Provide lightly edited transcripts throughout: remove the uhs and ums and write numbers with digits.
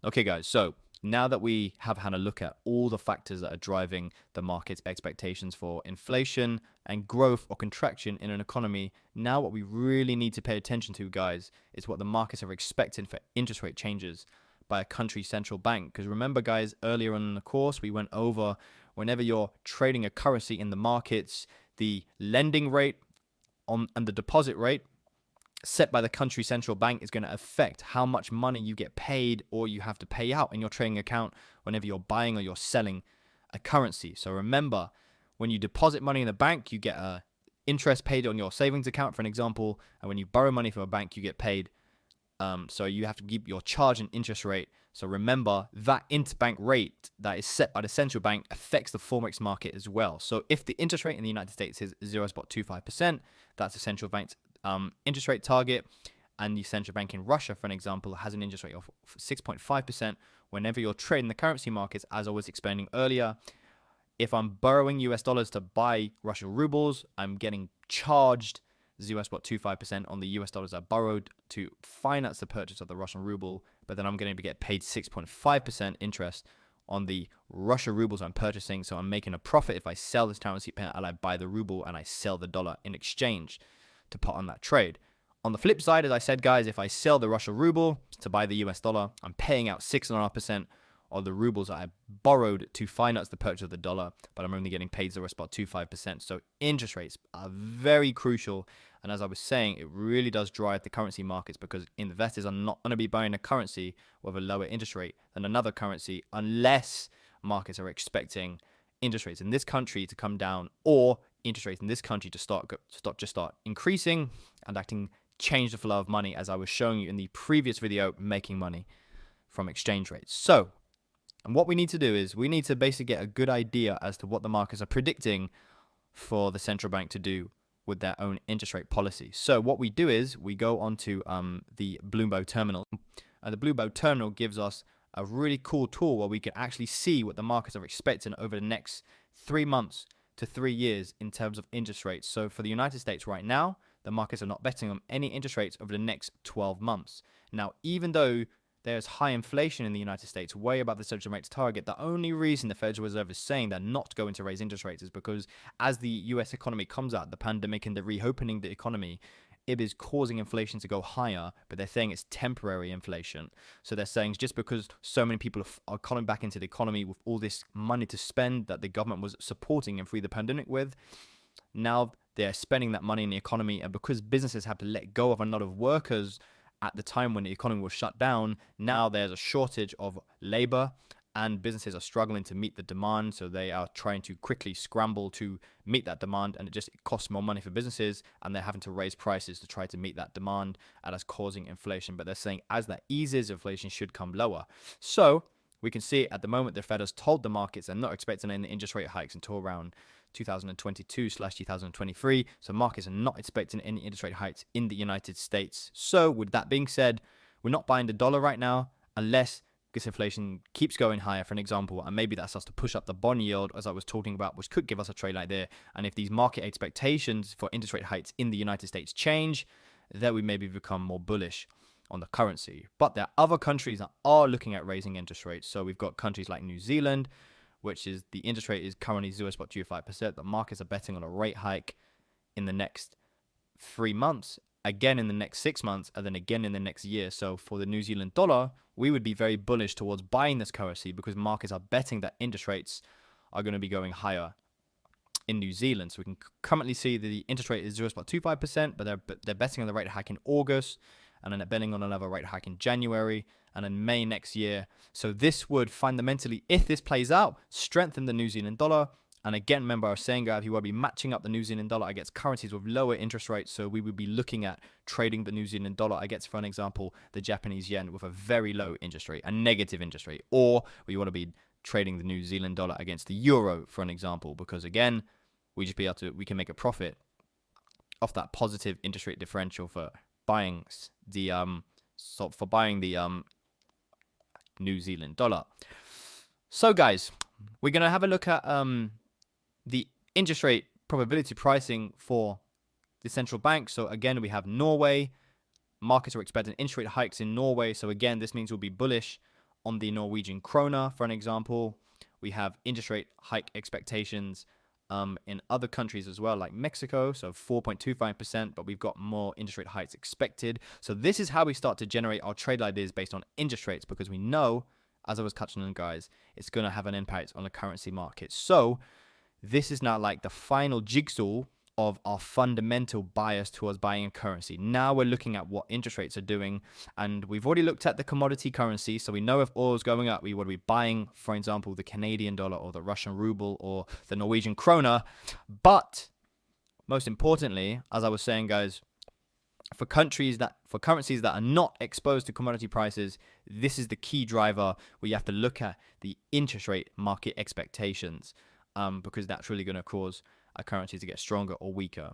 Okay, guys, so now that we have had a look at all the factors that are driving the market's expectations for inflation and growth or contraction in an economy, now what we really need to pay attention to, guys, is what the markets are expecting for interest rate changes by a country's central bank. Because remember, guys, earlier on in the course, we went over whenever you're trading a currency in the markets, the lending rate and the deposit rate set by the country's central bank is going to affect how much money you get paid or you have to pay out in your trading account whenever you're buying or you're selling a currency. So remember, when you deposit money in the bank, you get a interest paid on your savings account, for an example, and when you borrow money from a bank, you get paid. So you have to keep your charge and interest rate. So remember, that interbank rate that is set by the central bank affects the forex market as well. So if the interest rate in the United States is 0.25%, that's the central bank's interest rate target. And the central bank in Russia, for an example, has an interest rate of 6.5%. Whenever you're trading the currency markets, as I was explaining earlier, if I'm borrowing US dollars to buy Russian rubles, I'm getting charged 0.25% on the US dollars I borrowed to finance the purchase of the Russian ruble, but then I'm going to get paid 6.5% interest on the Russian rubles I'm purchasing. So I'm making a profit if I sell this currency pair and I buy the ruble and I sell the dollar in exchange to put on that trade. On the flip side, as I said, guys, if I sell the Russian ruble to buy the US dollar, I'm paying out 6.5% of the rubles that I borrowed to finance the purchase of the dollar, but I'm only getting paid 0.25%. So interest rates are very crucial. And as I was saying, it really does drive the currency markets because investors are not going to be buying a currency with a lower interest rate than another currency unless markets are expecting interest rates in this country to come down or interest rates in this country to start increasing and acting change the flow of money, as I was showing you in the previous video, making money from exchange rates. So, and what we need to do is we need to basically get a good idea as to what the markets are predicting for the central bank to do with their own interest rate policy. So what we do is we go onto the Bloomberg terminal. And the Bloomberg terminal gives us a really cool tool where we can actually see what the markets are expecting over the next 3 months to 3 years in terms of interest rates. So for the United States right now, the markets are not betting on any interest rates over the next 12 months. Now, even though there's high inflation in the United States, way above the central bank's target, the only reason the Federal Reserve is saying they're not going to raise interest rates is because as the US economy comes out of the pandemic and they're reopening the economy, it is causing inflation to go higher, but they're saying it's temporary inflation. So they're saying just because so many people are coming back into the economy with all this money to spend that the government was supporting and through the pandemic with, now they're spending that money in the economy, and because businesses have to let go of a lot of workers at the time when the economy was shut down, now there's a shortage of labor and businesses are struggling to meet the demand. So they are trying to quickly scramble to meet that demand, and it costs more money for businesses and they're having to raise prices to try to meet that demand, and that's causing inflation. But they're saying as that eases, inflation should come lower. So we can see at the moment the Fed has told the markets they're not expecting any interest rate hikes until around 2022/2023. So markets are not expecting any interest rate hikes in the United States. So with that being said, we're not buying the dollar right now unless this inflation keeps going higher, for an example, and maybe that starts to push up the bond yield, as I was talking about, which could give us a trade like there. And if these market expectations for interest rate hikes in the United States change, then we maybe become more bullish on the currency. But there are other countries that are looking at raising interest rates. So we've got countries like New Zealand, which is the interest rate is currently 0.25%. The markets are betting on a rate hike in the next 3 months, again in the next 6 months, and then again in the next year. So for the New Zealand dollar, we would be very bullish towards buying this currency because markets are betting that interest rates are going to be going higher in New Zealand. So we can currently see that the interest rate is 0.25%, but they're betting on the rate hike in August, and then they're betting on another rate hike in January, and in May next year. So this would fundamentally, if this plays out, strengthen the New Zealand dollar. And again, remember I was saying, guys, you will be matching up the New Zealand dollar against currencies with lower interest rates. So we would be looking at trading the New Zealand dollar against, for an example, the Japanese yen with a very low interest rate, a negative interest rate. Or we want to be trading the New Zealand dollar against the euro, for an example, because again, we can make a profit off that positive interest rate differential for buying the New Zealand dollar. So guys, we're gonna have a look at the interest rate probability pricing for the central bank. So again, we have Norway. Markets are expecting interest rate hikes in Norway. So again, this means we'll be bullish on the Norwegian krona, for an example. We have interest rate hike expectations in other countries as well, like Mexico, so 4.25%, but we've got more interest rate hikes expected. So this is how we start to generate our trade ideas based on interest rates, because we know, as I was touching on, guys, it's going to have an impact on the currency market. So this is now like the final jigsaw of our fundamental bias towards buying a currency. Now we're looking at what interest rates are doing, and we've already looked at the commodity currency, so we know if oil is going up, we would be buying, for example, the Canadian dollar or the Russian ruble or the Norwegian krona. But most importantly, as I was saying, guys, for currencies that are not exposed to commodity prices, this is the key driver where you have to look at the interest rate market expectations, because that's really going to cause a currency to get stronger or weaker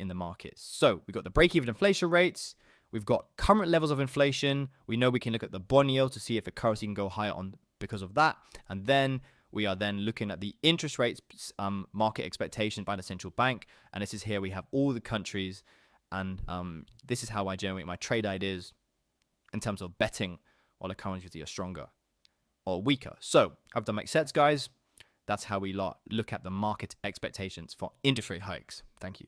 in the markets. So we've got the break-even inflation rates. We've got current levels of inflation. We know we can look at the bond yield to see if a currency can go higher on because of that. And then we are then looking at the interest rates market expectation by the central bank. And this is here we have all the countries. And this is how I generate my trade ideas in terms of betting on a currency are stronger or weaker. So hope that makes sense, guys. That's how we look at the market expectations for interest rate hikes. Thank you.